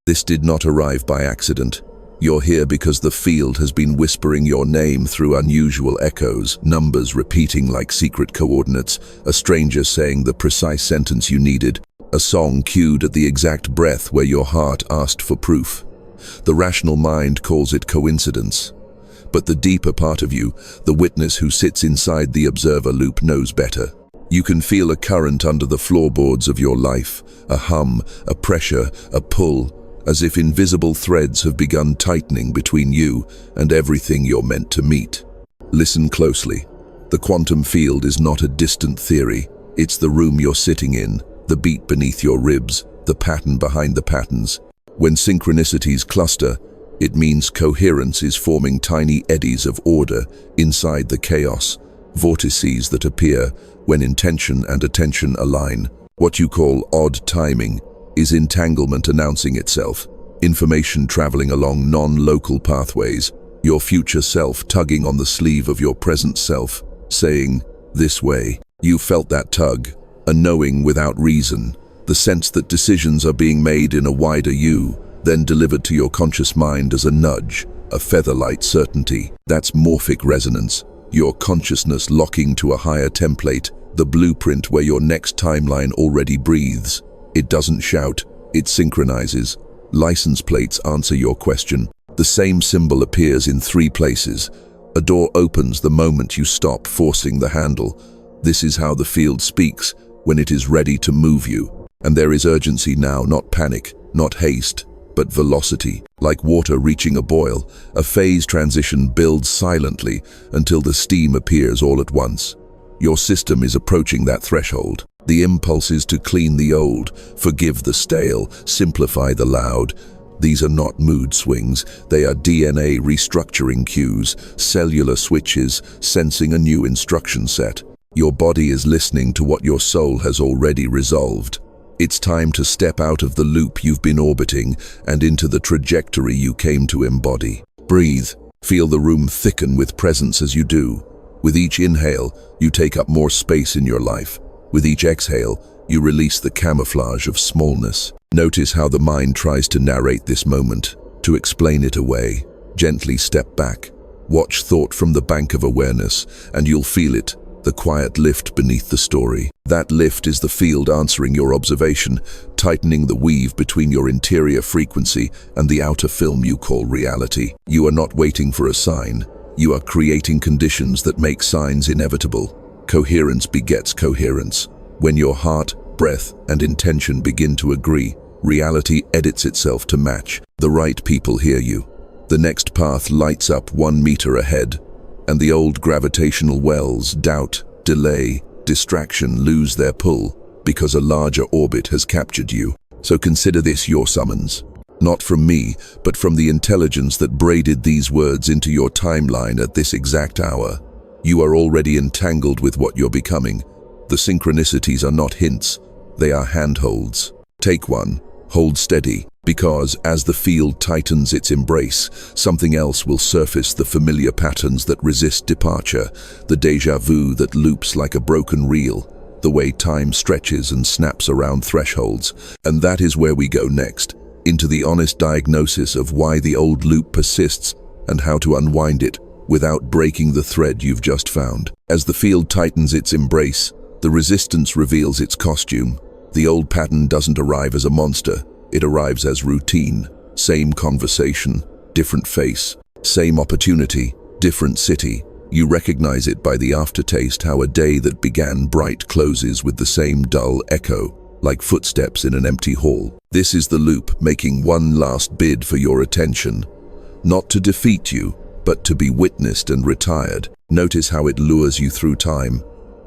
This did not arrive by accident. You're here because the field has been whispering your name through unusual echoes, numbers repeating like secret coordinates, a stranger saying the precise sentence you needed, a song cued at the exact breath where your heart asked for proof. The rational mind calls it coincidence. But the deeper part of you, the witness who sits inside the observer loop, knows better. You can feel a current under the floorboards of your life, a hum, a pressure, a pull, as if invisible threads have begun tightening between you and everything you're meant to meet. Listen closely. The quantum field is not a distant theory. It's the room you're sitting in, the beat beneath your ribs, the pattern behind the patterns. When synchronicities cluster, it means coherence is forming tiny eddies of order inside the chaos, vortices that appear when intention and attention align. What you call odd timing is entanglement announcing itself, information traveling along non-local pathways, your future self tugging on the sleeve of your present self, saying, "This way." You felt that tug, a knowing without reason, the sense that decisions are being made in a wider you, then delivered to your conscious mind as a nudge, a feather-light certainty. That's morphic resonance, your consciousness locking to a higher template, the blueprint where your next timeline already breathes. It doesn't shout, it synchronizes. License plates answer your question. The same symbol appears in 3 places. A door opens the moment you stop forcing the handle. This is how the field speaks when it is ready to move you. And there is urgency now, not panic, not haste, but velocity. Like water reaching a boil, a phase transition builds silently until the steam appears all at once. Your system is approaching that threshold. The impulses to clean the old, forgive the stale, simplify the loud. These are not mood swings, they are DNA restructuring cues, cellular switches, sensing a new instruction set. Your body is listening to what your soul has already resolved. It's time to step out of the loop you've been orbiting and into the trajectory you came to embody. Breathe, feel the room thicken with presence as you do. With each inhale, you take up more space in your life. With each exhale, you release the camouflage of smallness. Notice how the mind tries to narrate this moment, to explain it away. Gently step back. Watch thought from the bank of awareness, and you'll feel it, the quiet lift beneath the story. That lift is the field answering your observation, tightening the weave between your interior frequency and the outer film you call reality. You are not waiting for a sign. You are creating conditions that make signs inevitable. Coherence begets coherence. When your heart, breath, and intention begin to agree, reality edits itself to match. The right people hear you. The next path lights up 1 meter ahead, and the old gravitational wells, doubt, delay, distraction lose their pull because a larger orbit has captured you. So consider this your summons. Not from me, but from the intelligence that braided these words into your timeline at this exact hour. You are already entangled with what you're becoming. The synchronicities are not hints, they are handholds. Take one, hold steady, because as the field tightens its embrace, something else will surface, the familiar patterns that resist departure, the déjà vu that loops like a broken reel, the way time stretches and snaps around thresholds. And that is where we go next, into the honest diagnosis of why the old loop persists and how to unwind it without breaking the thread you've just found. As the field tightens its embrace, the resistance reveals its costume. The old pattern doesn't arrive as a monster, it arrives as routine. Same conversation, different face. Same opportunity, different city. You recognize it by the aftertaste, how a day that began bright closes with the same dull echo, like footsteps in an empty hall. This is the loop, making one last bid for your attention. Not to defeat you, but to be witnessed and retired. Notice how it lures you through time.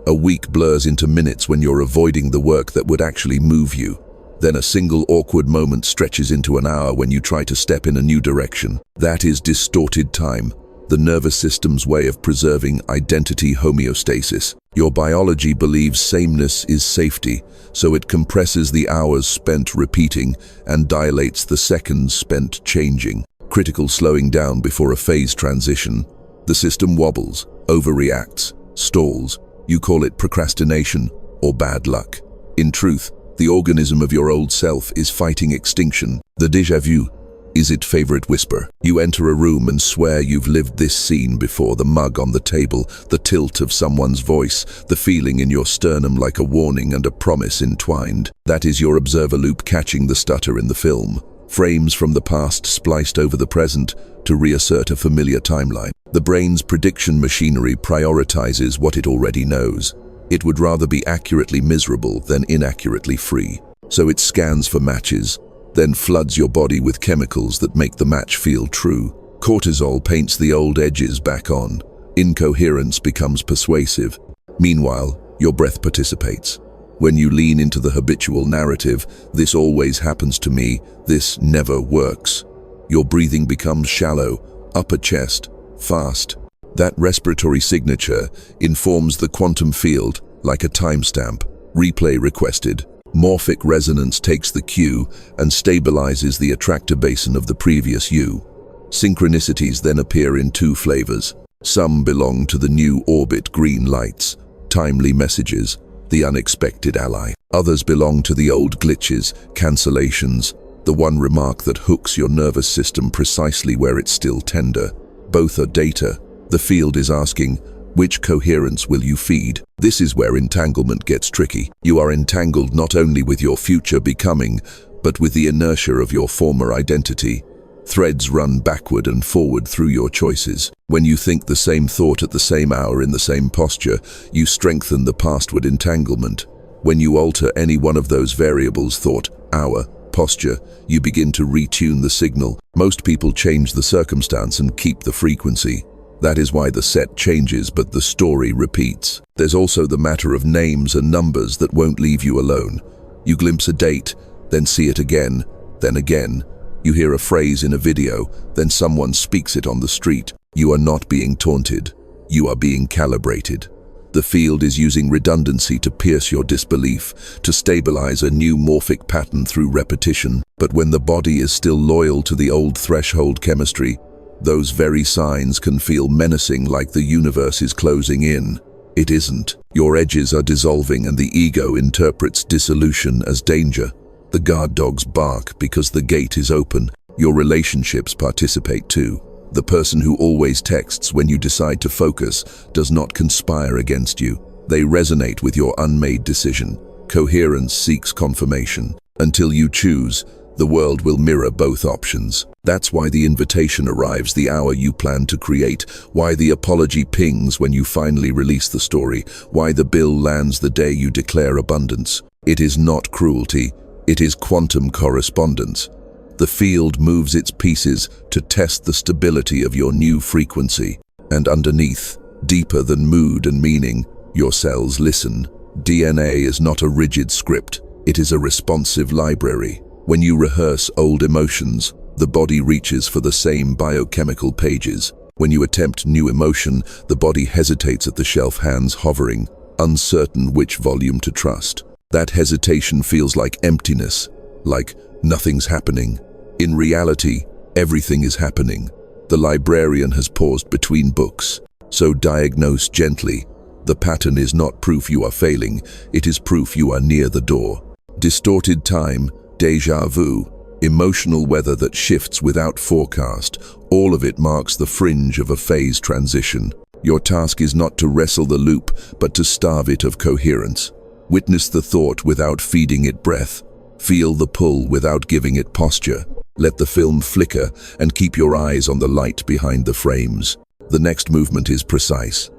A week blurs into minutes when you're avoiding the work that would actually move you. Then a single awkward moment stretches into an hour when you try to step in a new direction. That is distorted time, the nervous system's way of preserving identity homeostasis. Your biology believes sameness is safety, so it compresses the hours spent repeating and dilates the seconds spent changing. Critical slowing down before a phase transition. The system wobbles, overreacts, stalls. You call it procrastination or bad luck. In truth, The organism of your old self is fighting extinction. The déjà vu is its favorite whisper. You enter a room and swear you've lived this scene before. The mug on the table, the tilt of someone's voice, the feeling in your sternum like a warning and a promise entwined. That is your observer loop catching the stutter in the film. Frames from the past spliced over the present to reassert a familiar timeline. The brain's prediction machinery prioritizes what it already knows. It would rather be accurately miserable than inaccurately free. So it scans for matches, then floods your body with chemicals that make the match feel true. Cortisol paints the old edges back on. Incoherence becomes persuasive. Meanwhile, your breath participates. When you lean into the habitual narrative, "This always happens to me, this never works," your breathing becomes shallow, upper chest, fast. That respiratory signature informs the quantum field like a timestamp. Replay requested. Morphic resonance takes the cue and stabilizes the attractor basin of the previous you. Synchronicities then appear in two flavors. Some belong to the new orbit green lights, timely messages, the unexpected ally. Others belong to the old glitches, cancellations, the one remark that hooks your nervous system precisely where it's still tender. Both are data. The field is asking, which coherence will you feed? This is where entanglement gets tricky. You are entangled not only with your future becoming, but with the inertia of your former identity. Threads run backward and forward through your choices. When you think the same thought at the same hour in the same posture, you strengthen the pastward entanglement. When you alter any one of those variables, thought, hour, posture, you begin to retune the signal. Most people change the circumstance and keep the frequency. That is why the set changes, but the story repeats. There's also the matter of names and numbers that won't leave you alone. You glimpse a date, then see it again, then again. You hear a phrase in a video, then someone speaks it on the street. You are not being taunted. You are being calibrated. The field is using redundancy to pierce your disbelief, to stabilize a new morphic pattern through repetition. But when the body is still loyal to the old threshold chemistry, those very signs can feel menacing, like the universe is closing in. It isn't. Your edges are dissolving and the ego interprets dissolution as danger. The guard dogs bark because the gate is open. Your relationships participate too. The person who always texts when you decide to focus does not conspire against you. They resonate with your unmade decision. Coherence seeks confirmation. Until you choose, the world will mirror both options. That's why the invitation arrives the hour you plan to create, why the apology pings when you finally release the story, why the bill lands the day you declare abundance. It is not cruelty, it is quantum correspondence. The field moves its pieces to test the stability of your new frequency. And underneath, deeper than mood and meaning, your cells listen. DNA is not a rigid script, it is a responsive library. When you rehearse old emotions, the body reaches for the same biochemical pages. When you attempt new emotion, the body hesitates at the shelf, hands hovering, uncertain which volume to trust. That hesitation feels like emptiness, like nothing's happening. In reality, everything is happening. The librarian has paused between books. So diagnose gently. The pattern is not proof you are failing, it is proof you are near the door. Distorted time, déjà vu, emotional weather that shifts without forecast, all of it marks the fringe of a phase transition. Your task is not to wrestle the loop, but to starve it of coherence. Witness the thought without feeding it breath. Feel the pull without giving it posture. Let the film flicker and keep your eyes on the light behind the frames. The next movement is precise.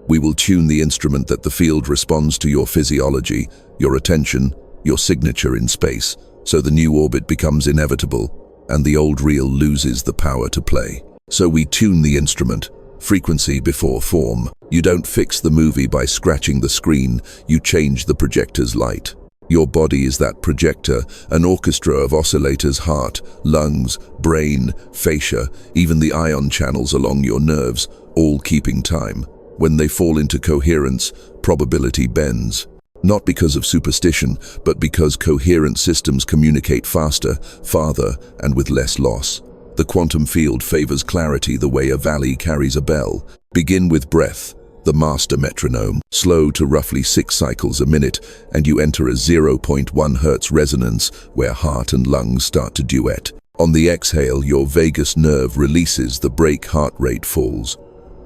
We will tune the instrument that the field responds to your physiology, your attention, your signature in space, so the new orbit becomes inevitable, and the old reel loses the power to play. So we tune the instrument, frequency before form. You don't fix the movie by scratching the screen, you change the projector's light. Your body is that projector, an orchestra of oscillators, heart, lungs, brain, fascia, even the ion channels along your nerves, all keeping time. When they fall into coherence, probability bends. Not because of superstition, but because coherent systems communicate faster, farther, and with less loss. The quantum field favors clarity the way a valley carries a bell. Begin with breath. the master metronome, slow to roughly 6 cycles a minute, and you enter a 0.1 Hz resonance where heart and lungs start to duet. On the exhale, your vagus nerve releases, the brake heart rate falls.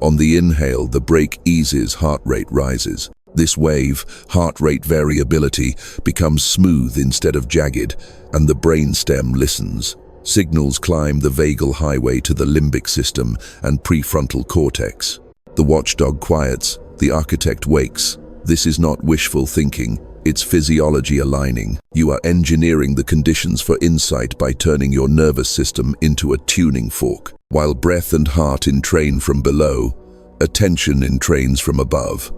On the inhale, the brake eases, heart rate rises. This wave, heart rate variability, becomes smooth instead of jagged, and the brainstem listens. Signals climb the vagal highway to the limbic system and prefrontal cortex. The watchdog quiets, the architect wakes. This is not wishful thinking, it's physiology aligning. You are engineering the conditions for insight by turning your nervous system into a tuning fork. While breath and heart entrain from below, attention entrains from above.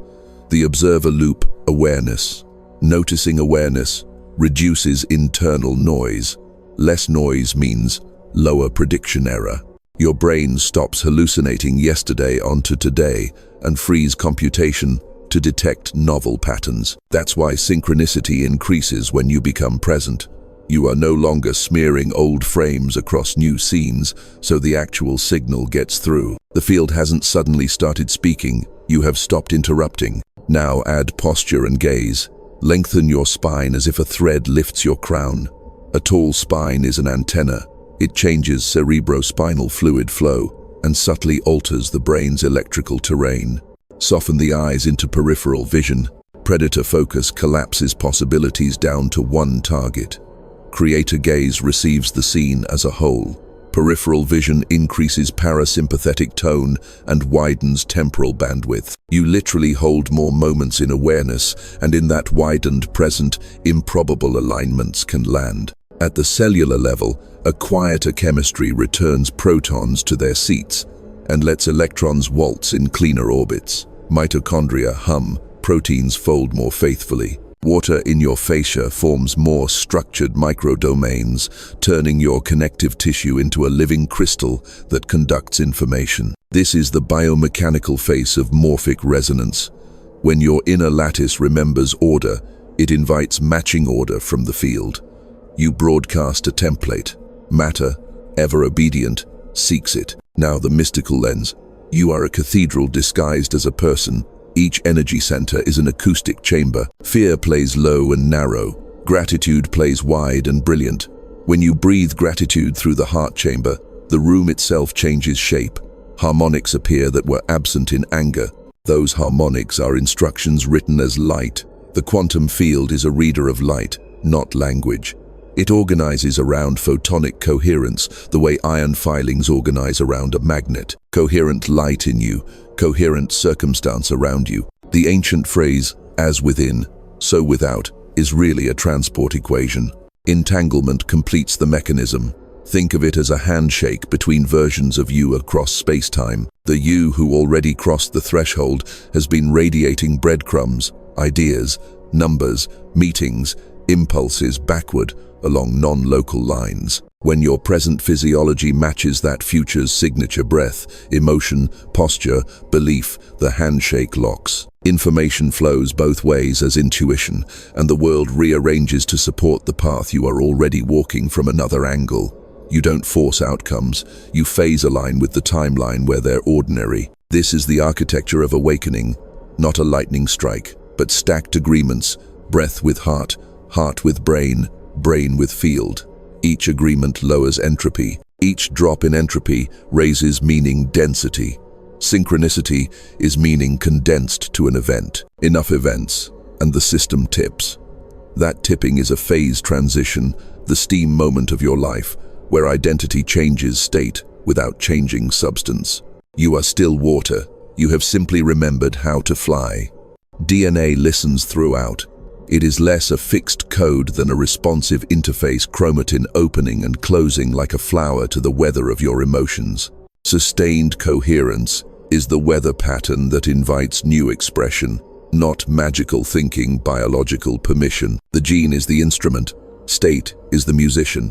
The observer loop, awareness. Noticing awareness reduces internal noise. Less noise means lower prediction error. Your brain stops hallucinating yesterday onto today and frees computation to detect novel patterns. That's why synchronicity increases when you become present. You are no longer smearing old frames across new scenes, so the actual signal gets through. The field hasn't suddenly started speaking, you have stopped interrupting. Now add posture and gaze. Lengthen your spine as if a thread lifts your crown. A tall spine is an antenna. It changes cerebrospinal fluid flow and subtly alters the brain's electrical terrain. Soften the eyes into peripheral vision. Predator focus collapses possibilities down to one target. Creator gaze receives the scene as a whole. Peripheral vision increases parasympathetic tone and widens temporal bandwidth. You literally hold more moments in awareness, and in that widened present, improbable alignments can land. At the cellular level, a quieter chemistry returns protons to their seats and lets electrons waltz in cleaner orbits. Mitochondria hum, proteins fold more faithfully. Water in your fascia forms more structured microdomains, turning your connective tissue into a living crystal that conducts information. This is the biomechanical face of morphic resonance. When your inner lattice remembers order, it invites matching order from the field. You broadcast a template. Matter, ever obedient, seeks it. Now the mystical lens. You are a cathedral disguised as a person. Each energy center is an acoustic chamber. Fear plays low and narrow. Gratitude plays wide and brilliant. When you breathe gratitude through the heart chamber, the room itself changes shape. Harmonics appear that were absent in anger. Those harmonics are instructions written as light. The quantum field is a reader of light, not language. It organizes around photonic coherence, the way iron filings organize around a magnet. Coherent light in you, coherent circumstance around you. The ancient phrase, as within, so without, is really a transport equation. Entanglement completes the mechanism. Think of it as a handshake between versions of you across space-time. The you who already crossed the threshold has been radiating breadcrumbs, ideas, numbers, meetings, impulses backward along non-local lines. When your present physiology matches that future's signature breath, emotion, posture, belief, the handshake locks. Information flows both ways as intuition, and the world rearranges to support the path you are already walking from another angle. You don't force outcomes, you phase align with the timeline where they're ordinary. This is the architecture of awakening, not a lightning strike, but stacked agreements, breath with heart, heart with brain, brain with field. Each agreement lowers entropy. Each drop in entropy raises meaning density. Synchronicity is meaning condensed to an event. Enough events, and the system tips. That tipping is a phase transition, the steam moment of your life, where identity changes state without changing substance. You are still water. You have simply remembered how to fly. DNA listens throughout. It is less a fixed code than a responsive interface, chromatin opening and closing like a flower to the weather of your emotions. Sustained coherence is the weather pattern that invites new expression, not magical thinking, biological permission. The gene is the instrument, state is the musician.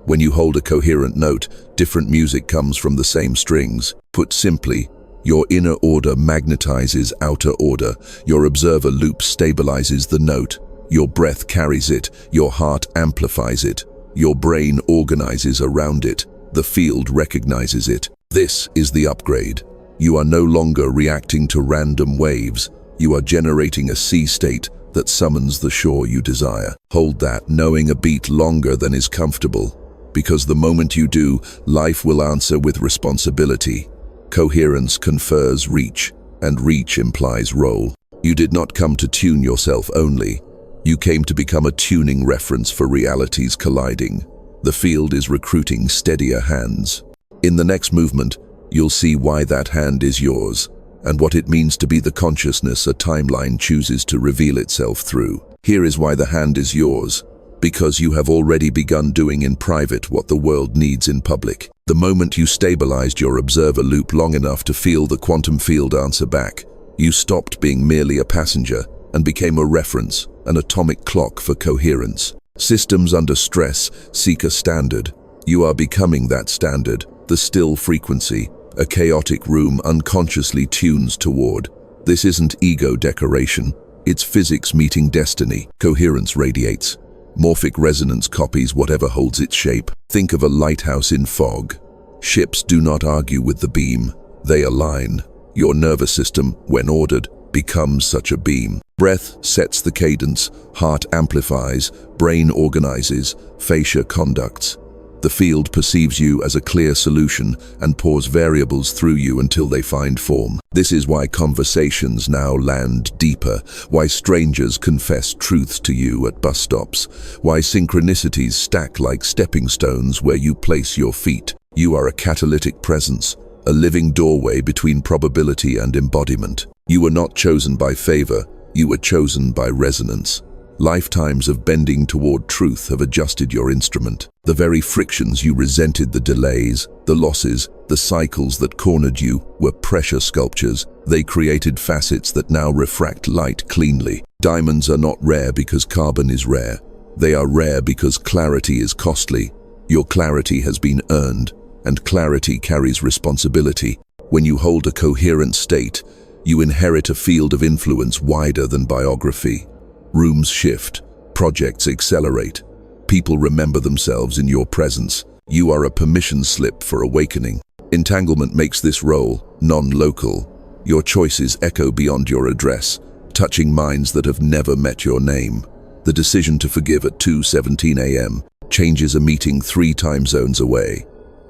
When you hold a coherent note, different music comes from the same strings. Put simply, your inner order magnetizes outer order. Your observer loop stabilizes the note. Your breath carries it. Your heart amplifies it. Your brain organizes around it. The field recognizes it. This is the upgrade. You are no longer reacting to random waves. You are generating a sea state that summons the shore you desire. Hold that, knowing a beat longer than is comfortable, because the moment you do, life will answer with responsibility. Coherence confers reach, and reach implies role. You did not come to tune yourself only. You came to become a tuning reference for realities colliding. The field is recruiting steadier hands. In the next movement, you'll see why that hand is yours, and what it means to be the consciousness a timeline chooses to reveal itself through. Here is why the hand is yours. Because you have already begun doing in private what the world needs in public. The moment you stabilized your observer loop long enough to feel the quantum field answer back, you stopped being merely a passenger and became a reference, an atomic clock for coherence. Systems under stress seek a standard. You are becoming that standard, the still frequency, a chaotic room unconsciously tunes toward. This isn't ego decoration, it's physics meeting destiny. Coherence radiates. Morphic resonance copies whatever holds its shape. Think of a lighthouse in fog. Ships do not argue with the beam, they align. Your nervous system, when ordered, becomes such a beam. Breath sets the cadence, heart amplifies, brain organizes, fascia conducts. The field perceives you as a clear solution and pours variables through you until they find form. This is why conversations now land deeper, why strangers confess truths to you at bus stops, why synchronicities stack like stepping stones where you place your feet. You are a catalytic presence, a living doorway between probability and embodiment. You were not chosen by favor, you were chosen by resonance. Lifetimes of bending toward truth have adjusted your instrument. The very frictions you resented, the delays, the losses, the cycles that cornered you, were pressure sculptures. They created facets that now refract light cleanly. Diamonds are not rare because carbon is rare. They are rare because clarity is costly. Your clarity has been earned, and clarity carries responsibility. When you hold a coherent state, you inherit a field of influence wider than biography. Rooms shift, projects accelerate, people remember themselves in your presence. You are a permission slip for awakening. Entanglement makes this role non-local. Your choices echo beyond your address, touching minds that have never met your name. The decision to forgive at 2:17 a.m. changes a meeting 3 time zones away.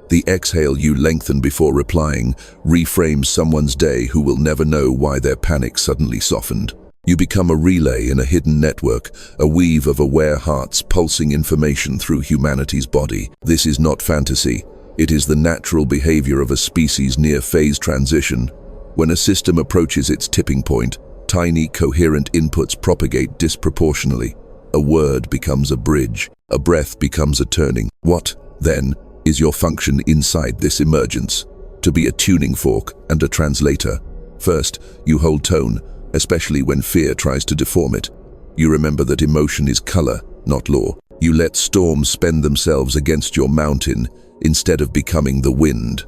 The exhale you lengthen before replying reframes someone's day who will never know why their panic suddenly softened. You become a relay in a hidden network, a weave of aware hearts pulsing information through humanity's body. This is not fantasy. It is the natural behavior of a species near phase transition. When a system approaches its tipping point, tiny, coherent inputs propagate disproportionately. A word becomes a bridge. A breath becomes a turning. What, then, is your function inside this emergence? To be a tuning fork and a translator. First, you hold tone, especially when fear tries to deform it. You remember that emotion is color, not law. You let storms spend themselves against your mountain instead of becoming the wind.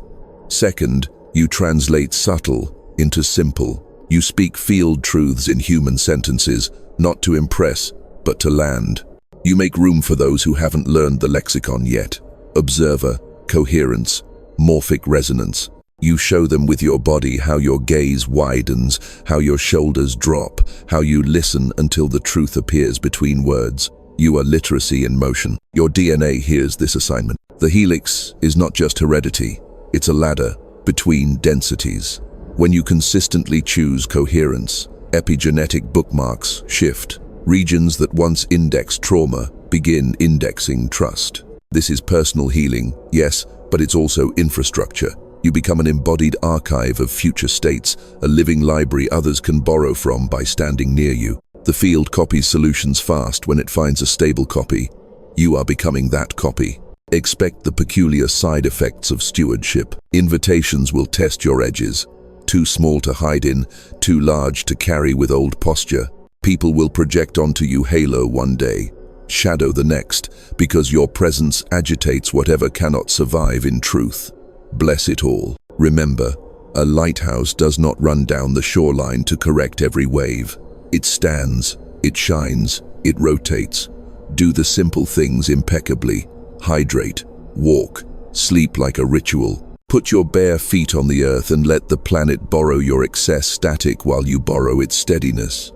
Second, you translate subtle into simple. You speak field truths in human sentences, not to impress, but to land. You make room for those who haven't learned the lexicon yet. Observer, coherence, morphic resonance. You show them with your body how your gaze widens, how your shoulders drop, how you listen until the truth appears between words. You are literacy in motion. Your DNA hears this assignment. The helix is not just heredity, it's a ladder between densities. When you consistently choose coherence, epigenetic bookmarks shift. Regions that once indexed trauma begin indexing trust. This is personal healing, yes, but it's also infrastructure. You become an embodied archive of future states, a living library others can borrow from by standing near you. The field copies solutions fast when it finds a stable copy. You are becoming that copy. Expect the peculiar side effects of stewardship. Invitations will test your edges. Too small to hide in, too large to carry with old posture. People will project onto you halo one day, shadow the next, because your presence agitates whatever cannot survive in truth. Bless it all. Remember, a lighthouse does not run down the shoreline to correct every wave. It stands, it shines, it rotates. Do the simple things impeccably. Hydrate, walk, sleep like a ritual. Put your bare feet on the earth and let the planet borrow your excess static while you borrow its steadiness.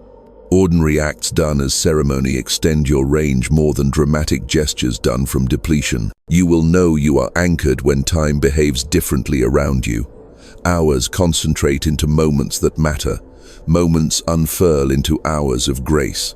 Ordinary acts done as ceremony extend your range more than dramatic gestures done from depletion. You will know you are anchored when time behaves differently around you. Hours concentrate into moments that matter. Moments unfurl into hours of grace.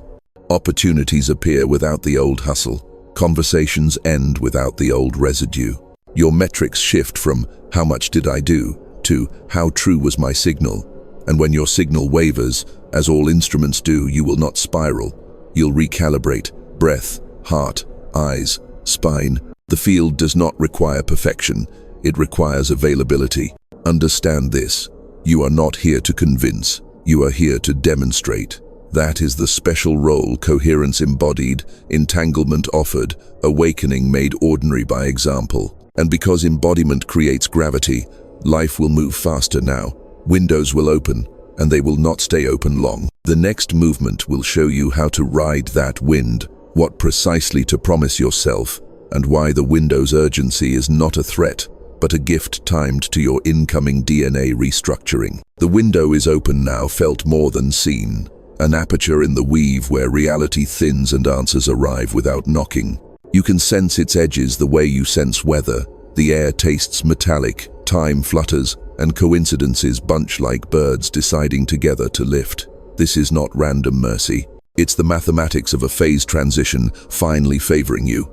Opportunities appear without the old hustle. Conversations end without the old residue. Your metrics shift from "how much did I do" to "how true was my signal?" And when your signal wavers, as all instruments do, you will not spiral. You'll recalibrate. Breath, heart, eyes, spine. The field does not require perfection. It requires availability. Understand this. You are not here to convince. You are here to demonstrate. That is the special role Coherence embodied, Entanglement offered, Awakening made ordinary by example. And because embodiment creates gravity, life will move faster now. Windows will open, and they will not stay open long. The next movement will show you how to ride that wind, what precisely to promise yourself, and why the window's urgency is not a threat, but a gift timed to your incoming DNA restructuring. The window is open now, felt more than seen. An aperture in the weave where reality thins and answers arrive without knocking. You can sense its edges the way you sense weather. The air tastes metallic, time flutters, and coincidences bunch like birds deciding together to lift. This is not random mercy. It's the mathematics of a phase transition finally favoring you.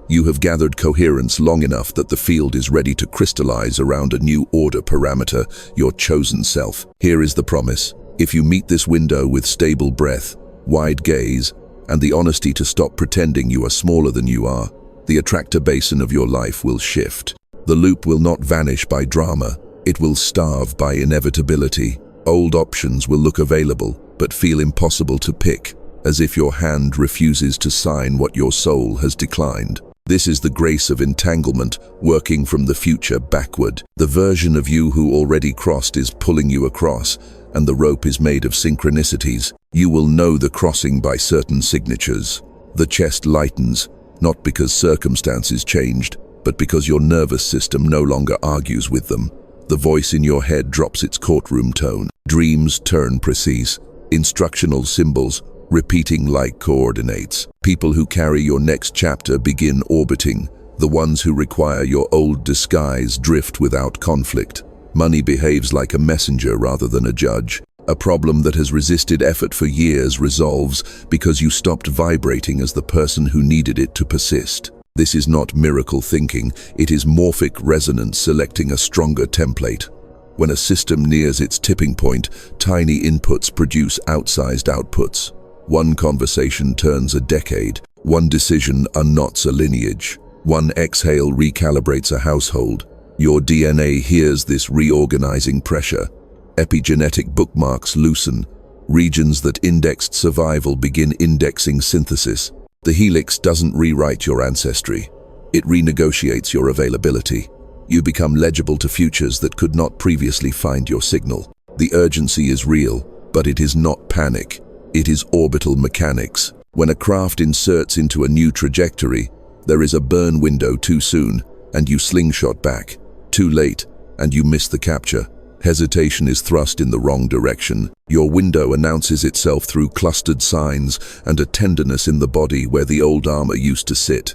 You have gathered coherence long enough that the field is ready to crystallize around a new order parameter, your chosen self. Here is the promise. If you meet this window with stable breath, wide gaze, and the honesty to stop pretending you are smaller than you are, the attractor basin of your life will shift. The loop will not vanish by drama. It will starve by inevitability. Old options will look available, but feel impossible to pick, as if your hand refuses to sign what your soul has declined. This is the grace of entanglement, working from the future backward. The version of you who already crossed is pulling you across, and the rope is made of synchronicities. You will know the crossing by certain signatures. The chest lightens, not because circumstances changed, but because your nervous system no longer argues with them. The voice in your head drops its courtroom tone. Dreams turn precise. Instructional symbols, repeating like coordinates. People who carry your next chapter begin orbiting. The ones who require your old disguise drift without conflict. Money behaves like a messenger rather than a judge. A problem that has resisted effort for years resolves because you stopped vibrating as the person who needed it to persist. This is not miracle thinking, it is morphic resonance selecting a stronger template. When a system nears its tipping point, tiny inputs produce outsized outputs. One conversation turns a decade, one decision unknots a lineage, one exhale recalibrates a household. Your DNA hears this reorganizing pressure. Epigenetic bookmarks loosen. Regions that indexed survival begin indexing synthesis. The helix doesn't rewrite your ancestry. It renegotiates your availability. You become legible to futures that could not previously find your signal. The urgency is real, but it is not panic. It is orbital mechanics. When a craft inserts into a new trajectory, there is a burn window too soon, and you slingshot back. Too late, and you miss the capture. Hesitation is thrust in the wrong direction. Your window announces itself through clustered signs and a tenderness in the body where the old armor used to sit.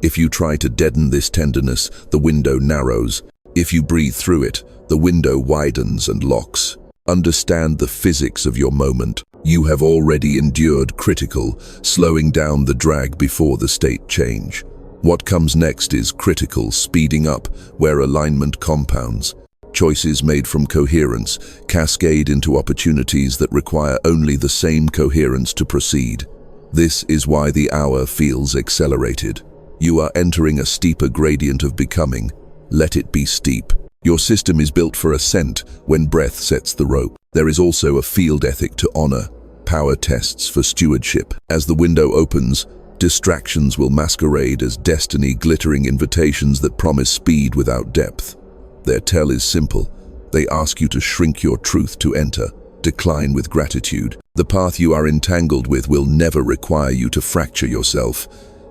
If you try to deaden this tenderness, the window narrows. If you breathe through it, the window widens and locks. Understand the physics of your moment. You have already endured critical, slowing down the drag before the state change. What comes next is critical, speeding up, where alignment compounds. Choices made from coherence cascade into opportunities that require only the same coherence to proceed. This is why the hour feels accelerated. You are entering a steeper gradient of becoming. Let it be steep. Your system is built for ascent when breath sets the rope. There is also a field ethic to honor, power tests for stewardship. As the window opens, distractions will masquerade as destiny, glittering invitations that promise speed without depth. Their tell is simple. They ask you to shrink your truth to enter, decline with gratitude. The path you are entangled with will never require you to fracture yourself.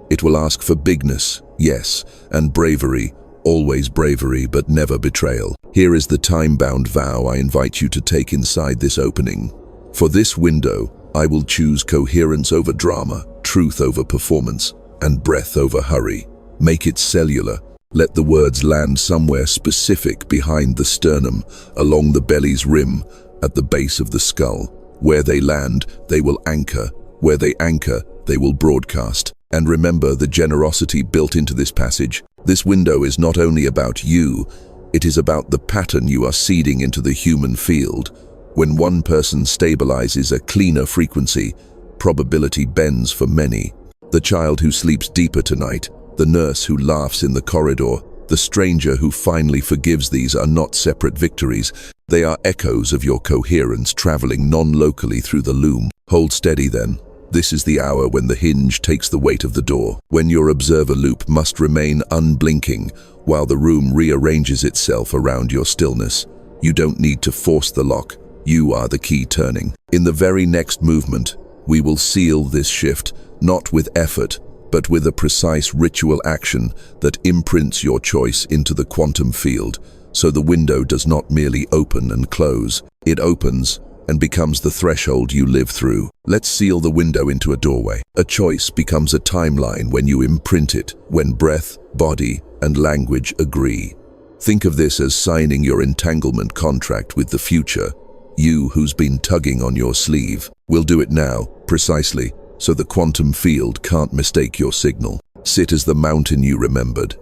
It will ask for bigness, yes, and bravery, always bravery but never betrayal. Here is the time-bound vow I invite you to take inside this opening. For this window, I will choose coherence over drama, truth over performance, and breath over hurry. Make it cellular. Let the words land somewhere specific behind the sternum, along the belly's rim, at the base of the skull. Where they land, they will anchor. Where they anchor, they will broadcast. And remember the generosity built into this passage. This window is not only about you, it is about the pattern you are seeding into the human field. When one person stabilizes a cleaner frequency, probability bends for many. The child who sleeps deeper tonight, the nurse who laughs in the corridor, the stranger who finally forgives, these are not separate victories. They are echoes of your coherence traveling non-locally through the loom. Hold steady then. This is the hour when the hinge takes the weight of the door, when your observer loop must remain unblinking while the room rearranges itself around your stillness. You don't need to force the lock. You are the key turning. In the very next movement, we will seal this shift, not with effort, but with a precise ritual action that imprints your choice into the quantum field, so the window does not merely open and close, it opens and becomes the threshold you live through. Let's seal the window into a doorway. A choice becomes a timeline when you imprint it, when breath, body, and language agree. Think of this as signing your entanglement contract with the future, you who's been tugging on your sleeve. We'll do it now, precisely, so the quantum field can't mistake your signal. Sit as the mountain you remembered.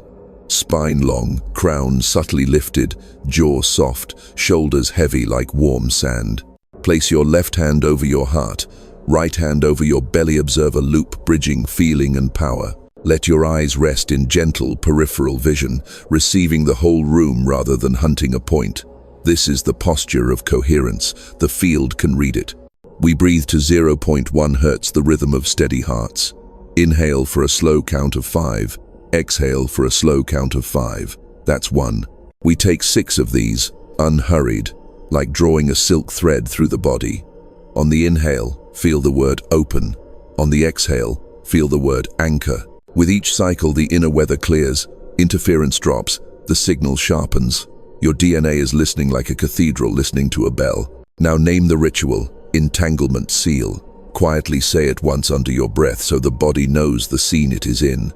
Spine long, crown subtly lifted, jaw soft, shoulders heavy like warm sand. Place your left hand over your heart, right hand over your belly. Observer loop, bridging feeling and power. Let your eyes rest in gentle peripheral vision, receiving the whole room rather than hunting a point. This is the posture of coherence. The field can read it. We breathe to 0.1 Hertz, the rhythm of steady hearts. Inhale for a slow count of 5. Exhale for a slow count of 5. That's 1. We take 6 of these, unhurried, like drawing a silk thread through the body. On the inhale, feel the word open. On the exhale, feel the word anchor. With each cycle, the inner weather clears, interference drops, the signal sharpens. Your DNA is listening like a cathedral listening to a bell. Now name the ritual. Entanglement Seal. Quietly say it once under your breath so the body knows the scene it is in.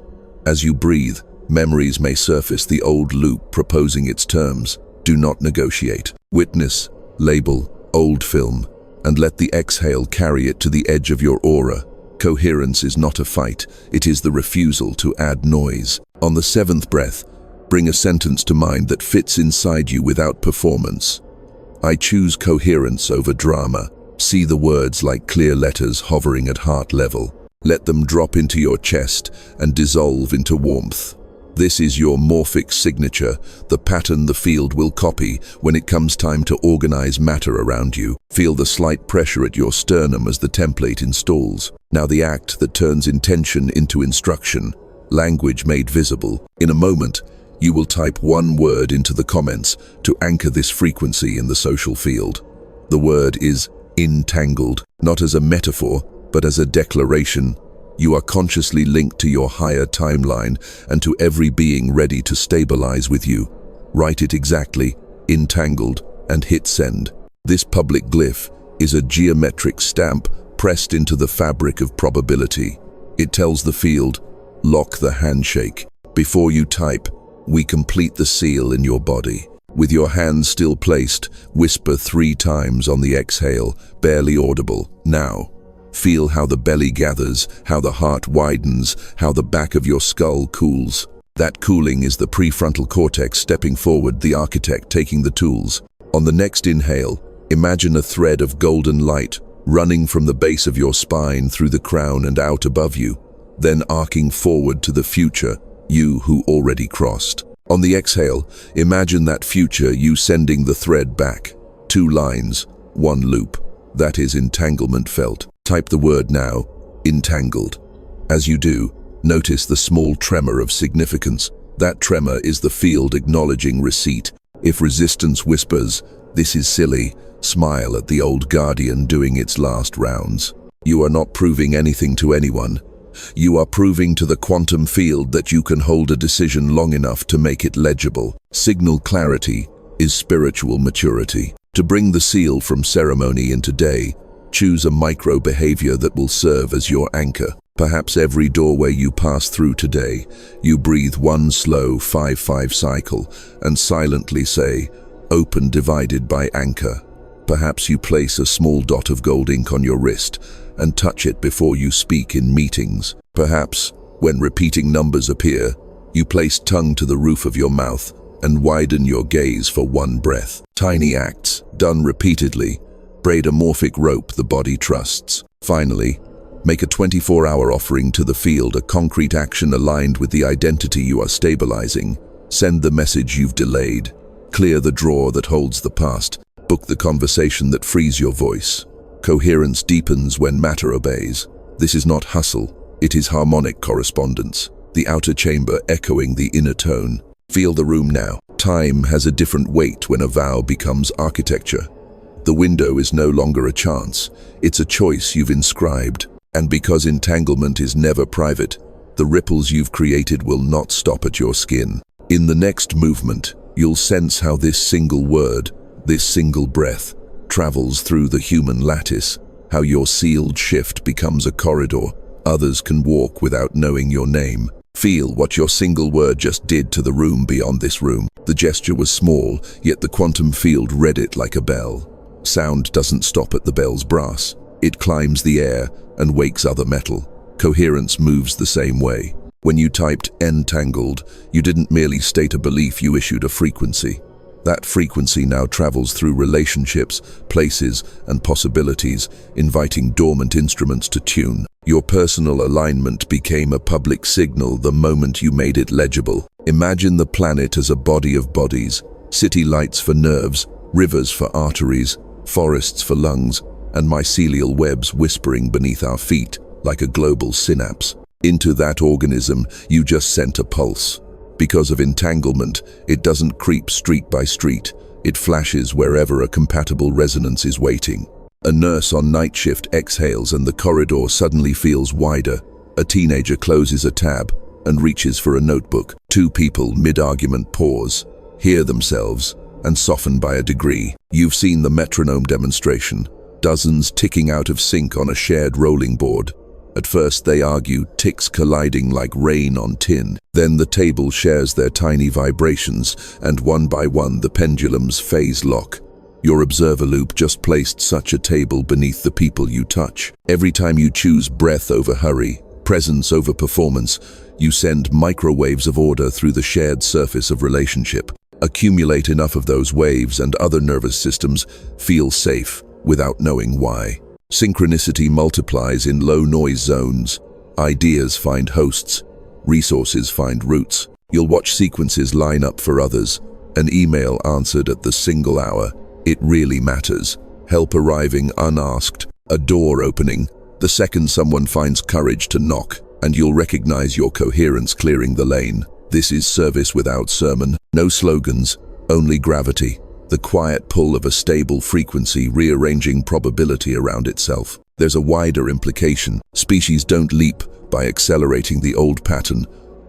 As you breathe, memories may surface, the old loop proposing its terms. Do not negotiate. Witness, label, old film, and let the exhale carry it to the edge of your aura. Coherence is not a fight, it is the refusal to add noise. On the 7th breath, bring a sentence to mind that fits inside you without performance. I choose coherence over drama. See the words like clear letters hovering at heart level. Let them drop into your chest and dissolve into warmth. This is your Morphic signature, the pattern the field will copy when it comes time to organize matter around you. Feel the slight pressure at your sternum as the template installs. Now the act that turns intention into instruction, language made visible. In a moment, you will type one word into the comments to anchor this frequency in the social field. The word is entangled, not as a metaphor, but as a declaration. You are consciously linked to your higher timeline and to every being ready to stabilize with you. Write it exactly, entangled, and hit send. This public glyph is a geometric stamp pressed into the fabric of probability. It tells the field, lock the handshake. Before you type, we complete the seal in your body. With your hands still placed, whisper 3 times on the exhale, barely audible. Now, feel how the belly gathers, how the heart widens, how the back of your skull cools. That cooling is the prefrontal cortex stepping forward, the architect taking the tools. On the next inhale, imagine a thread of golden light running from the base of your spine through the crown and out above you, then arcing forward to the future, you who already crossed. On the exhale, imagine that future you sending the thread back. 2 lines, 1 loop. That is entanglement felt. Type the word now, entangled. As you do, notice the small tremor of significance. That tremor is the field acknowledging receipt. If resistance whispers, this is silly, smile at the old guardian doing its last rounds. You are not proving anything to anyone. You are proving to the quantum field that you can hold a decision long enough to make it legible. Signal clarity is spiritual maturity. To bring the seal from ceremony into day, choose a micro-behavior that will serve as your anchor. Perhaps every doorway you pass through today, you breathe one slow 5-5 cycle and silently say, "Open divided by anchor." Perhaps you place a small dot of gold ink on your wrist and touch it before you speak in meetings. Perhaps, when repeating numbers appear, you place tongue to the roof of your mouth and widen your gaze for one breath. Tiny acts, done repeatedly, braid a morphic rope the body trusts. Finally, make a 24-hour offering to the field, a concrete action aligned with the identity you are stabilizing. Send the message you've delayed. Clear the drawer that holds the past. Book the conversation that frees your voice. Coherence deepens when matter obeys. This is not hustle, it is harmonic correspondence. The outer chamber echoing the inner tone. Feel the room now. Time has a different weight when a vow becomes architecture. The window is no longer a chance, it's a choice you've inscribed. And because entanglement is never private, the ripples you've created will not stop at your skin. In the next movement, you'll sense how this single word, this single breath, travels through the human lattice, how your sealed shift becomes a corridor others can walk without knowing your name. Feel what your single word just did to the room beyond this room. The gesture was small, yet the quantum field read it like a bell. Sound doesn't stop at the bell's brass. It climbs the air and wakes other metal. Coherence moves the same way. When you typed "entangled," you didn't merely state a belief, you issued a frequency. That frequency now travels through relationships, places, and possibilities, inviting dormant instruments to tune. Your personal alignment became a public signal the moment you made it legible. Imagine the planet as a body of bodies, city lights for nerves, rivers for arteries, forests for lungs, and mycelial webs whispering beneath our feet like a global synapse. Into that organism, you just sent a pulse. Because of entanglement, it doesn't creep street by street. It flashes wherever a compatible resonance is waiting. A nurse on night shift exhales and the corridor suddenly feels wider. A teenager closes a tab and reaches for a notebook. Two people mid-argument pause, hear themselves, and soften by a degree. You've seen the metronome demonstration. Dozens ticking out of sync on a shared rolling board. At first they argue, ticks colliding like rain on tin. Then the table shares their tiny vibrations, and one by one the pendulums phase lock. Your observer loop just placed such a table beneath the people you touch. Every time you choose breath over hurry, presence over performance, you send microwaves of order through the shared surface of relationship. Accumulate enough of those waves and other nervous systems feel safe without knowing why. Synchronicity multiplies in low-noise zones. Ideas find hosts. Resources find routes. You'll watch sequences line up for others. An email answered at the single hour. It really matters. Help arriving unasked. A door opening. The second someone finds courage to knock, and you'll recognize your coherence clearing the lane. This is service without sermon. No slogans, only gravity. The quiet pull of a stable frequency rearranging probability around itself. There's a wider implication. Species don't leap by accelerating the old pattern.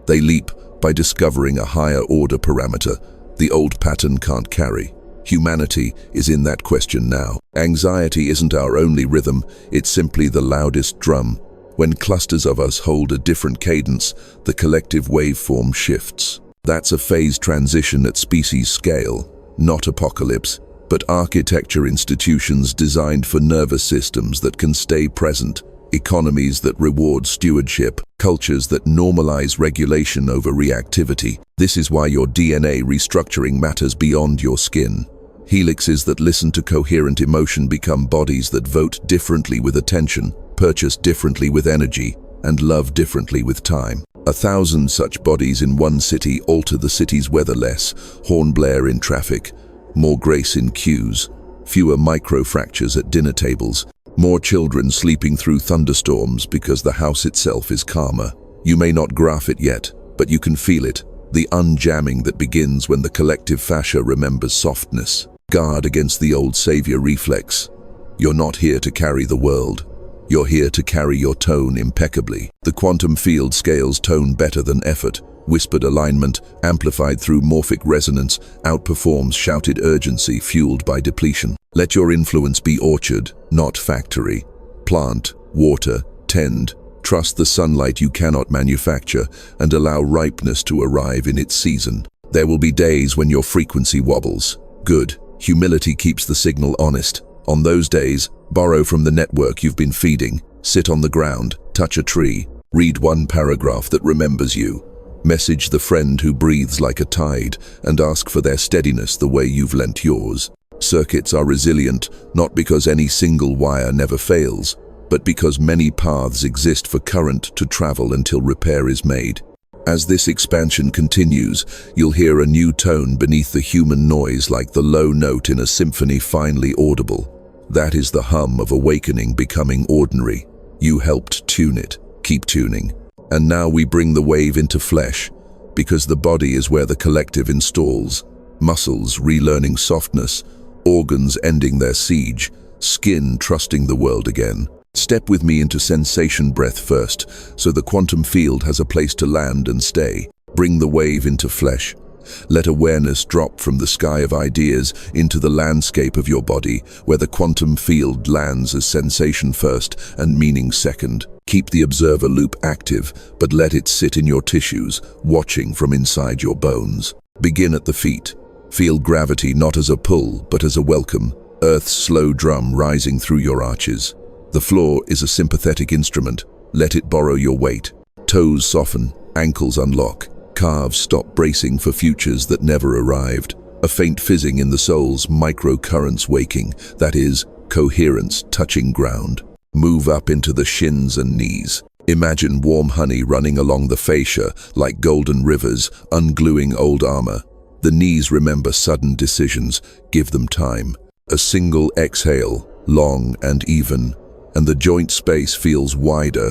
They leap by discovering a higher order parameter the old pattern can't carry. Humanity is in that question now. Anxiety isn't our only rhythm, it's simply the loudest drum. When clusters of us hold a different cadence, the collective waveform shifts. That's a phase transition at species scale. Not apocalypse, but architecture institutions designed for nervous systems that can stay present, economies that reward stewardship, cultures that normalize regulation over reactivity. This is why your DNA restructuring matters beyond your skin. Helixes that listen to coherent emotion become bodies that vote differently with attention, purchase differently with energy, and love differently with time. 1,000 such bodies in one city alter the city's weather less, horn blare in traffic, more grace in queues, fewer micro-fractures at dinner tables, more children sleeping through thunderstorms because the house itself is calmer. You may not graph it yet, but you can feel it, the unjamming that begins when the collective fascia remembers softness. Guard against the old savior reflex. You're not here to carry the world. You're here to carry your tone impeccably. The quantum field scales tone better than effort. Whispered alignment, amplified through morphic resonance, outperforms shouted urgency fueled by depletion. Let your influence be orchard, not factory. Plant, water, tend. Trust the sunlight you cannot manufacture and allow ripeness to arrive in its season. There will be days when your frequency wobbles. Good. Humility keeps the signal honest. On those days, borrow from the network you've been feeding. Sit on the ground, touch a tree, read one paragraph that remembers you. Message the friend who breathes like a tide and ask for their steadiness the way you've lent yours. Circuits are resilient, not because any single wire never fails, but because many paths exist for current to travel until repair is made. As this expansion continues, you'll hear a new tone beneath the human noise, like the low note in a symphony finally audible. That is the hum of awakening becoming ordinary. You helped tune it. Keep tuning. And now we bring the wave into flesh, because the body is where the collective installs. Muscles relearning softness, organs ending their siege, skin trusting the world again. Step with me into sensation breath first, so the quantum field has a place to land and stay. Bring the wave into flesh. Let awareness drop from the sky of ideas into the landscape of your body, where the quantum field lands as sensation first and meaning second. Keep the observer loop active, but let it sit in your tissues, watching from inside your bones. Begin at the feet. Feel gravity not as a pull, but as a welcome. Earth's slow drum rising through your arches. The floor is a sympathetic instrument. Let it borrow your weight. Toes soften, ankles unlock. Calves stop bracing for futures that never arrived. A faint fizzing in the soul's microcurrents waking, that is, coherence touching ground. Move up into the shins and knees. Imagine warm honey running along the fascia like golden rivers, ungluing old armor. The knees remember sudden decisions. Give them time. A single exhale, long and even, and the joint space feels wider,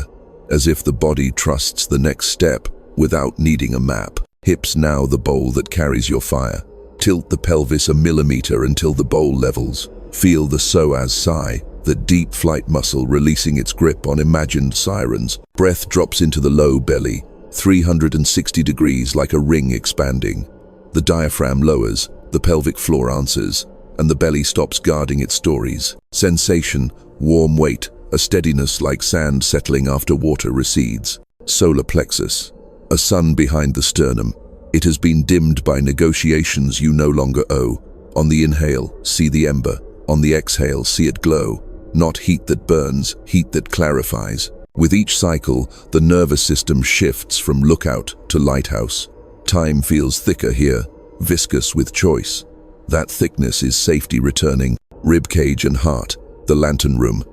as if the body trusts the next step without needing a map. Hips now the bowl that carries your fire. Tilt the pelvis a millimeter until the bowl levels. Feel the psoas sigh, the deep flight muscle releasing its grip on imagined sirens. Breath drops into the low belly, 360 degrees like a ring expanding. The diaphragm lowers, the pelvic floor answers, and the belly stops guarding its stories. Sensation, warm weight, a steadiness like sand settling after water recedes. Solar plexus, a sun behind the sternum. It has been dimmed by negotiations you no longer owe. On the inhale, see the ember. On the exhale, see it glow. Not heat that burns, heat that clarifies. With each cycle, the nervous system shifts from lookout to lighthouse. Time feels thicker here, viscous with choice. That thickness is safety returning. Ribcage and heart, the lantern room.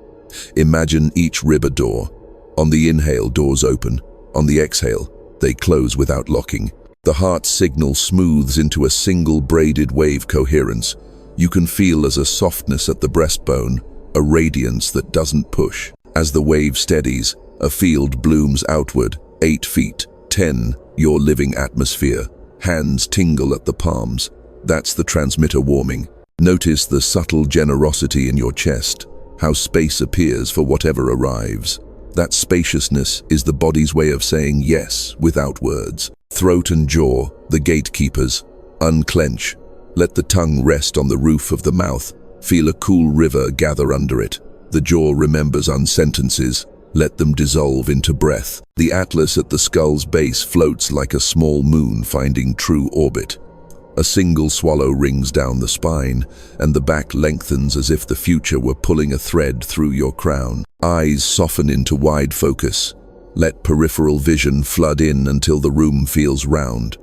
Imagine each rib a door. On the inhale, doors open. On the exhale, they close without locking. The heart signal smooths into a single braided wave coherence. You can feel as a softness at the breastbone, a radiance that doesn't push. As the wave steadies, a field blooms outward, 8 feet, 10, your living atmosphere. Hands tingle at the palms. That's the transmitter warming. Notice the subtle generosity in your chest, how space appears for whatever arrives. That spaciousness is the body's way of saying yes without words. Throat and jaw, the gatekeepers. Unclench. Let the tongue rest on the roof of the mouth. Feel a cool river gather under it. The jaw remembers unsentences. Let them dissolve into breath. The atlas at the skull's base floats like a small moon finding true orbit. A single swallow rings down the spine, and the back lengthens as if the future were pulling a thread through your crown. Eyes soften into wide focus. Let peripheral vision flood in until the room feels round.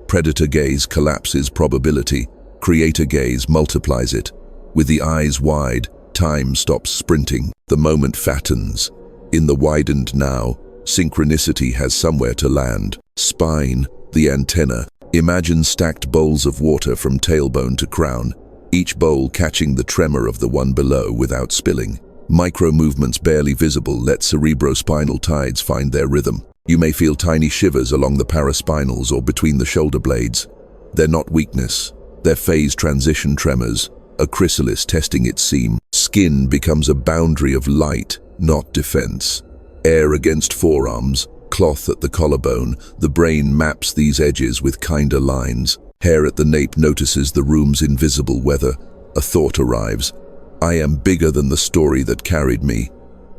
Predator gaze collapses probability. Creator gaze multiplies it. With the eyes wide, time stops sprinting. The moment fattens. In the widened now, synchronicity has somewhere to land. Spine, the antenna. Imagine stacked bowls of water from tailbone to crown, each bowl catching the tremor of the one below without spilling. Micro-movements barely visible let cerebrospinal tides find their rhythm. You may feel tiny shivers along the paraspinals or between the shoulder blades. They're not weakness. They're phase transition tremors, a chrysalis testing its seam. Skin becomes a boundary of light, not defense. Air against forearms, cloth at the collarbone, the brain maps these edges with kinder lines. Hair at the nape notices the room's invisible weather. A thought arrives. I am bigger than the story that carried me.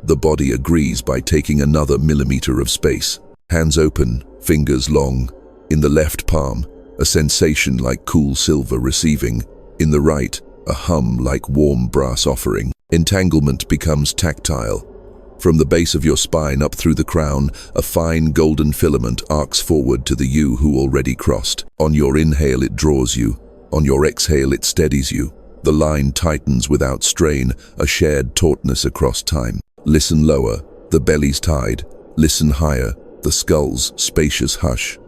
The body agrees by taking another millimeter of space. Hands open, fingers long. In the left palm, a sensation like cool silver receiving. In the right, a hum like warm brass offering. Entanglement becomes tactile. From the base of your spine up through the crown, a fine golden filament arcs forward to the you who already crossed. On your inhale it draws you. On your exhale it steadies you. The line tightens without strain, a shared tautness across time. Listen lower, the belly's tied. Listen higher, the skull's spacious hush.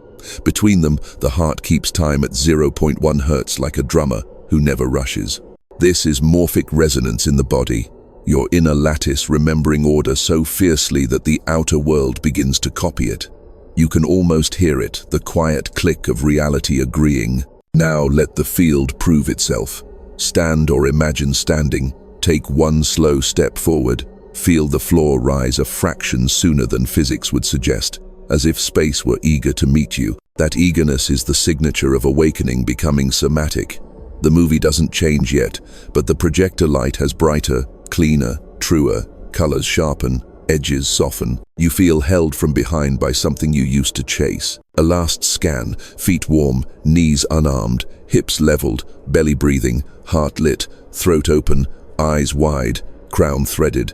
Between them, the heart keeps time at 0.1 hertz like a drummer who never rushes. This is morphic resonance in the body, your inner lattice remembering order so fiercely that the outer world begins to copy it. You can almost hear it, the quiet click of reality agreeing. Now let the field prove itself. Stand or imagine standing, take one slow step forward, feel the floor rise a fraction sooner than physics would suggest, as if space were eager to meet you. That eagerness is the signature of awakening becoming somatic. The movie doesn't change yet, but the projector light has brighter, cleaner, truer, colors sharpen, edges soften. You feel held from behind by something you used to chase. A last scan, feet warm, knees unarmed, hips leveled, belly breathing, heart lit, throat open, eyes wide, crown threaded.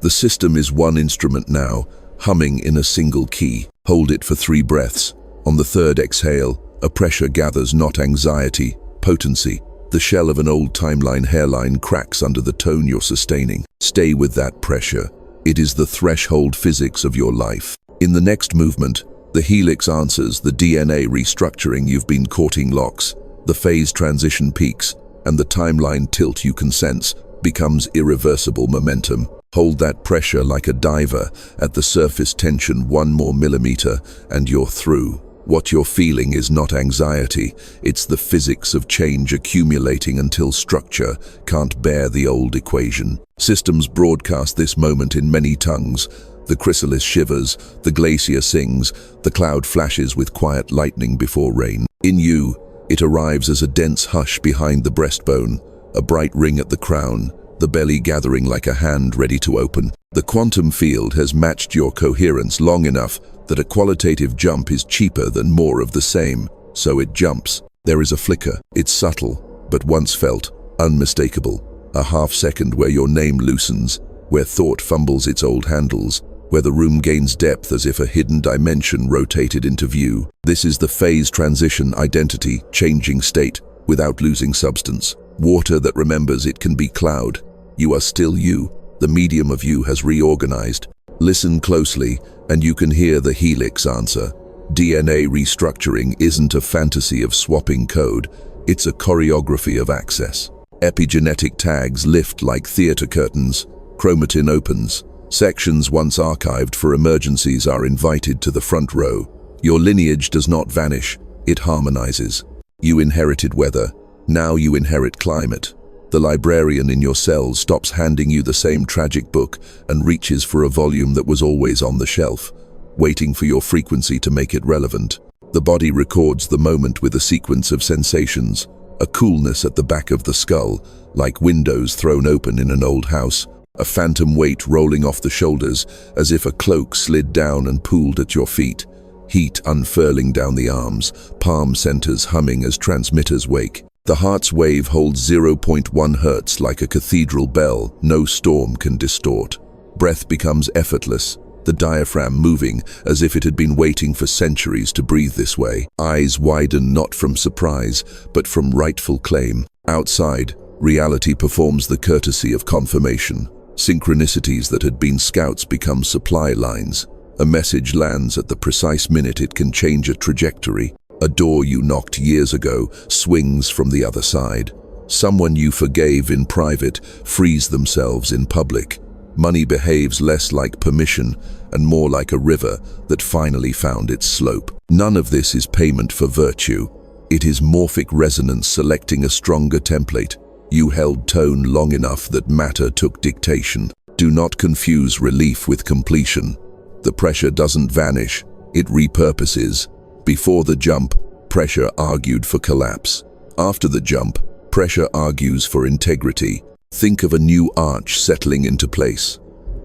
The system is one instrument now, humming in a single key. Hold it for 3 breaths. On the third exhale, a pressure gathers, not anxiety, potency. The shell of an old timeline hairline cracks under the tone you're sustaining. Stay with that pressure. It is the threshold physics of your life. In the next movement, the helix answers, the DNA restructuring you've been courting locks. The phase transition peaks, and the timeline tilt you can sense becomes irreversible momentum. Hold that pressure like a diver. At the surface tension 1 more millimeter, and you're through. What you're feeling is not anxiety, it's the physics of change accumulating until structure can't bear the old equation. Systems broadcast this moment in many tongues. The chrysalis shivers, the glacier sings, the cloud flashes with quiet lightning before rain. In you, it arrives as a dense hush behind the breastbone, a bright ring at the crown, the belly gathering like a hand ready to open. The quantum field has matched your coherence long enough that a qualitative jump is cheaper than more of the same, so it jumps. There is a flicker. It's subtle, but once felt, unmistakable. A half-second where your name loosens, where thought fumbles its old handles, where the room gains depth as if a hidden dimension rotated into view. This is the phase transition identity, changing state, without losing substance. Water that remembers it can be cloud. You are still you. The medium of you has reorganized. Listen closely, and you can hear the helix answer. DNA restructuring isn't a fantasy of swapping code, it's a choreography of access. Epigenetic tags lift like theater curtains. Chromatin opens. Sections once archived for emergencies are invited to the front row. Your lineage does not vanish, it harmonizes. You inherited weather, now you inherit climate. The librarian in your cells stops handing you the same tragic book and reaches for a volume that was always on the shelf, waiting for your frequency to make it relevant. The body records the moment with a sequence of sensations, a coolness at the back of the skull, like windows thrown open in an old house, a phantom weight rolling off the shoulders as if a cloak slid down and pooled at your feet, heat unfurling down the arms, palm centers humming as transmitters wake. The heart's wave holds 0.1 hertz like a cathedral bell, no storm can distort. Breath becomes effortless, the diaphragm moving as if it had been waiting for centuries to breathe this way. Eyes widen not from surprise, but from rightful claim. Outside, reality performs the courtesy of confirmation. Synchronicities that had been scouts become supply lines. A message lands at the precise minute it can change a trajectory. A door you knocked years ago swings from the other side. Someone you forgave in private frees themselves in public. Money behaves less like permission and more like a river that finally found its slope. None of this is payment for virtue. It is morphic resonance selecting a stronger template. You held tone long enough that matter took dictation. Do not confuse relief with completion. The pressure doesn't vanish, it repurposes. Before the jump, pressure argued for collapse. After the jump, pressure argues for integrity. Think of a new arch settling into place.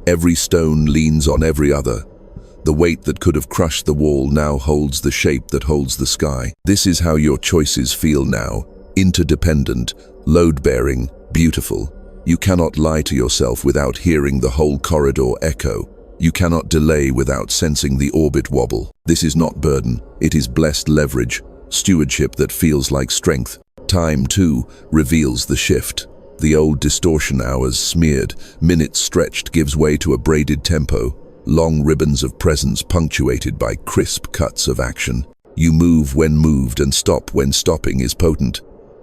Every stone leans on every other. The weight that could have crushed the wall now holds the shape that holds the sky. This is how your choices feel now. Interdependent, load-bearing, beautiful. You cannot lie to yourself without hearing the whole corridor echo. You cannot delay without sensing the orbit wobble. This is not burden, it is blessed leverage, stewardship that feels like strength. Time, too, reveals the shift. The old distortion hours smeared, minutes stretched gives way to a braided tempo, long ribbons of presence punctuated by crisp cuts of action. You move when moved and stop when stopping is potent.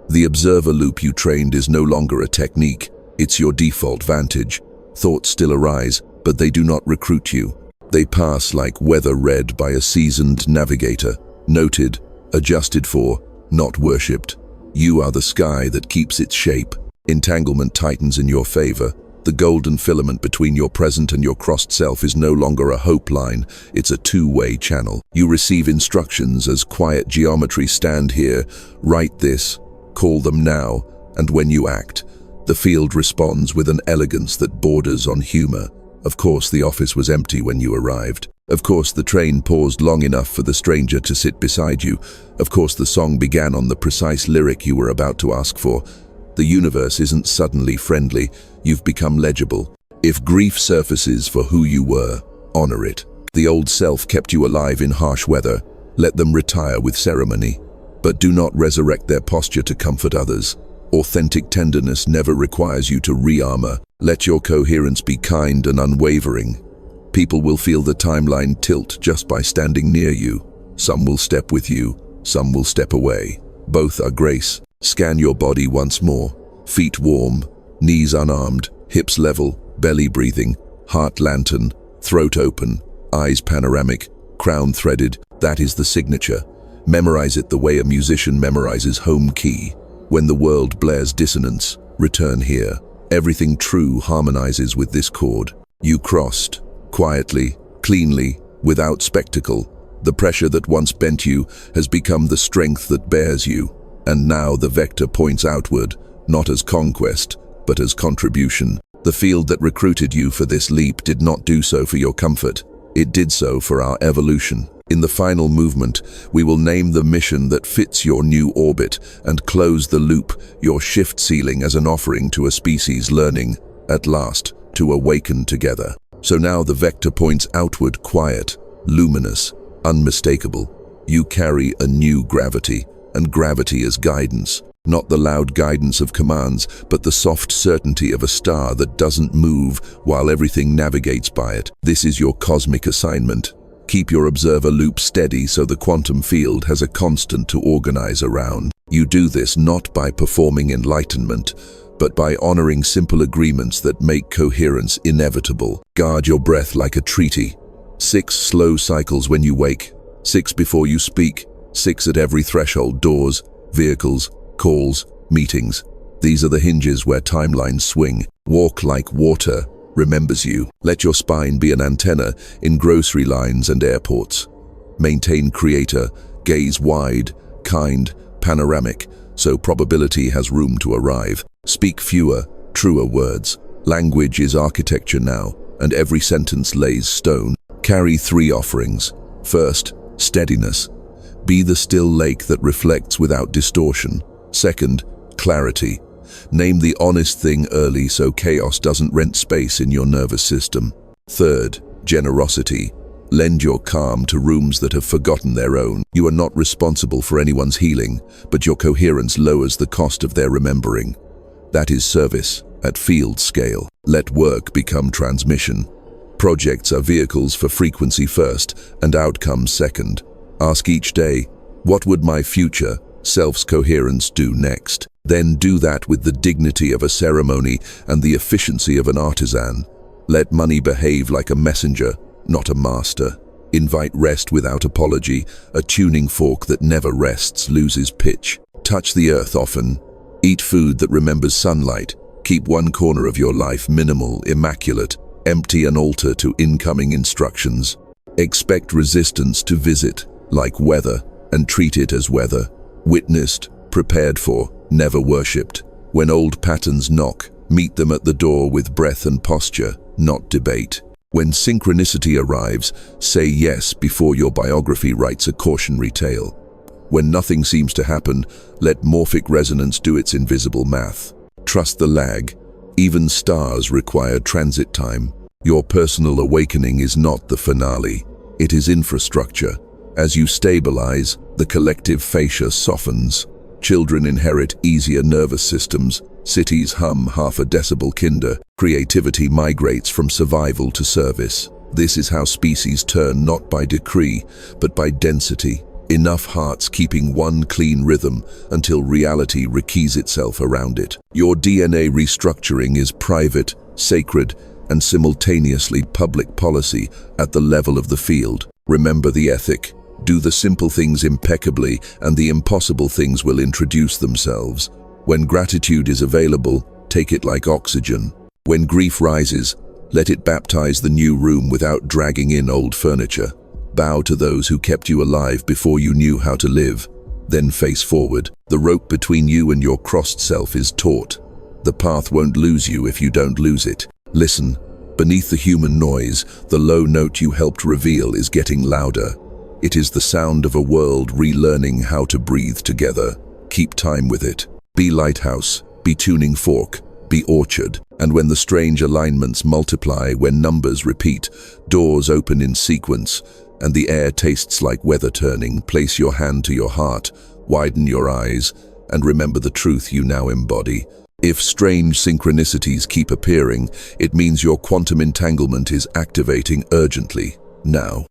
The observer loop you trained is no longer a technique, it's your default vantage. Thoughts still arise, but they do not recruit you. They pass like weather read by a seasoned navigator, noted, adjusted for, not worshipped. You are the sky that keeps its shape. Entanglement tightens in your favor. The golden filament between your present and your crossed self is no longer a hope line, it's a two-way channel. You receive instructions as quiet geometry: stand here, write this, call them now, and when you act, the field responds with an elegance that borders on humor. Of course, the office was empty when you arrived. Of course, the train paused long enough for the stranger to sit beside you. Of course, the song began on the precise lyric you were about to ask for. The universe isn't suddenly friendly, you've become legible. If grief surfaces for who you were, honor it. The old self kept you alive in harsh weather. Let them retire with ceremony. But do not resurrect their posture to comfort others. Authentic tenderness never requires you to re-armor. Let your coherence be kind and unwavering. People will feel the timeline tilt just by standing near you. Some will step with you, some will step away. Both are grace. Scan your body once more. Feet warm, knees unarmed, hips level, belly breathing, heart lantern, throat open, eyes panoramic, crown threaded. That is the signature. Memorize it the way a musician memorizes home key. When the world blares dissonance, return here. Everything true harmonizes with this chord. You crossed, quietly, cleanly, without spectacle. The pressure that once bent you has become the strength that bears you. And now the vector points outward, not as conquest, but as contribution. The field that recruited you for this leap did not do so for your comfort. It did so for our evolution. In the final movement, we will name the mission that fits your new orbit and close the loop, your shift ceiling, as an offering to a species learning, at last, to awaken together. So now the vector points outward, quiet, luminous, unmistakable. You carry a new gravity, and gravity is guidance. Not the loud guidance of commands, but the soft certainty of a star that doesn't move while everything navigates by it. This is your cosmic assignment. Keep your observer loop steady so the quantum field has a constant to organize around. You do this not by performing enlightenment, but by honoring simple agreements that make coherence inevitable. Guard your breath like a treaty. 6 slow cycles when you wake, 6 before you speak, 6 at every threshold: doors, vehicles, calls, meetings. These are the hinges where timelines swing. Walk like water remembers you. Let your spine be an antenna in grocery lines and airports. Maintain creator, gaze wide, kind, panoramic, so probability has room to arrive. Speak fewer, truer words. Language is architecture now, and every sentence lays stone. Carry 3 offerings. First, steadiness. Be the still lake that reflects without distortion. Second, clarity. Name the honest thing early so chaos doesn't rent space in your nervous system. Third, generosity. Lend your calm to rooms that have forgotten their own. You are not responsible for anyone's healing, but your coherence lowers the cost of their remembering. That is service at field scale. Let work become transmission. Projects are vehicles for frequency first and outcomes second. Ask each day, what would my future self's coherence do next? Then do that with the dignity of a ceremony and the efficiency of an artisan. Let money behave like a messenger, not a master. Invite rest without apology. A tuning fork that never rests loses pitch. Touch the earth often. Eat food that remembers sunlight. Keep one corner of your life minimal, immaculate, empty and alter to incoming instructions. Expect resistance to visit, like weather, and treat it as weather. Witnessed, prepared for, never worshipped. When old patterns knock, meet them at the door with breath and posture, not debate. When synchronicity arrives, say yes before your biography writes a cautionary tale. When nothing seems to happen, let morphic resonance do its invisible math. Trust the lag. Even stars require transit time. Your personal awakening is not the finale. It is infrastructure. As you stabilize, the collective fascia softens. Children inherit easier nervous systems. Cities hum half a decibel kinder. Creativity migrates from survival to service. This is how species turn not by decree, but by density. Enough hearts keeping one clean rhythm until reality rekeys itself around it. Your DNA restructuring is private, sacred, and simultaneously public policy at the level of the field. Remember the ethic. Do the simple things impeccably, and the impossible things will introduce themselves. When gratitude is available, take it like oxygen. When grief rises, let it baptize the new room without dragging in old furniture. Bow to those who kept you alive before you knew how to live. Then face forward. The rope between you and your crossed self is taut. The path won't lose you if you don't lose it. Listen. Beneath the human noise, the low note you helped reveal is getting louder. It is the sound of a world relearning how to breathe together. Keep time with it. Be lighthouse, be tuning fork, be orchard. And when the strange alignments multiply, when numbers repeat, doors open in sequence, and the air tastes like weather turning, place your hand to your heart, widen your eyes, and remember the truth you now embody. If strange synchronicities keep appearing, it means your quantum entanglement is activating urgently, now.